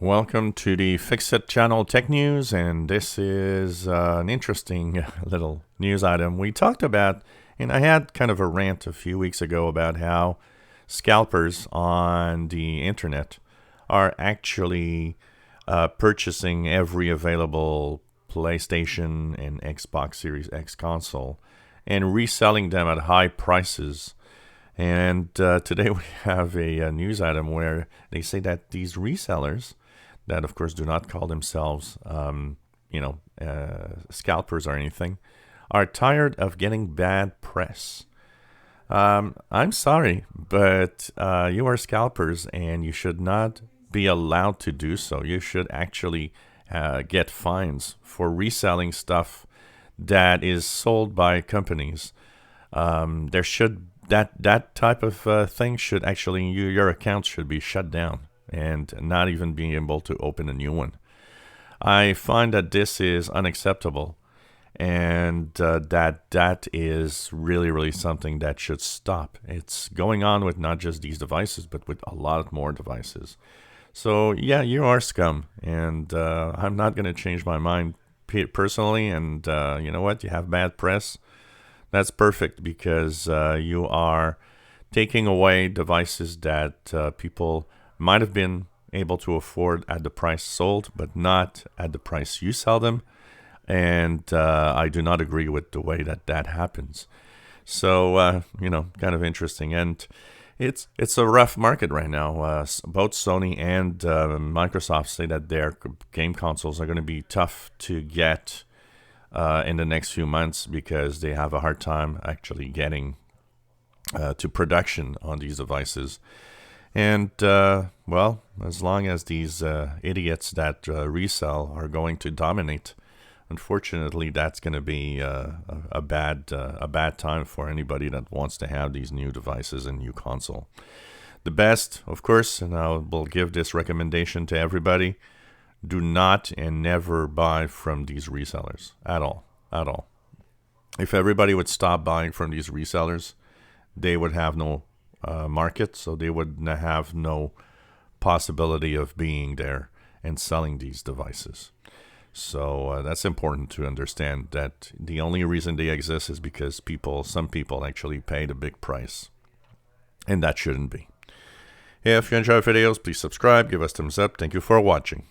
Welcome to the Fix-It Channel Tech News, and this is an interesting little news item. We talked about, and I had kind of a rant a few weeks ago about how scalpers on the internet are actually purchasing every available PlayStation and Xbox Series X console and reselling them at high prices. And today we have a news item where they say that these resellers that, of course, do not call themselves, scalpers or anything, are tired of getting bad press. I'm sorry, but you are scalpers and you should not be allowed to do so. You should actually get fines for reselling stuff that is sold by companies. There should that type of thing should actually your account should be shut down and not even being able to open a new one. I find that this is unacceptable, and that is really something that should stop. It's going on with not just these devices, but with a lot more devices. So yeah, you are scum, and I'm not going to change my mind personally. And you know what? You have bad press. That's perfect because you are taking away devices that people might have been able to afford at the price sold, but not at the price you sell them. And I do not agree with the way that happens. So, kind of interesting. And it's a rough market right now. Both Sony and Microsoft say that their game consoles are going to be tough to get in the next few months because they have a hard time actually getting to production on these devices. And, as long as these idiots that resell are going to dominate, unfortunately, that's going to be a bad time for anybody that wants to have these new devices and new console. The best, of course, and I will give this recommendation to everybody, do not and never buy from these resellers at all. If everybody would stop buying from these resellers, they would have no market, so they would have no possibility of being there and selling these devices. So that's important to understand, that the only reason they exist is because some people actually paid a big price, and that shouldn't be. If you enjoy videos, please subscribe, give us thumbs up. Thank you for watching.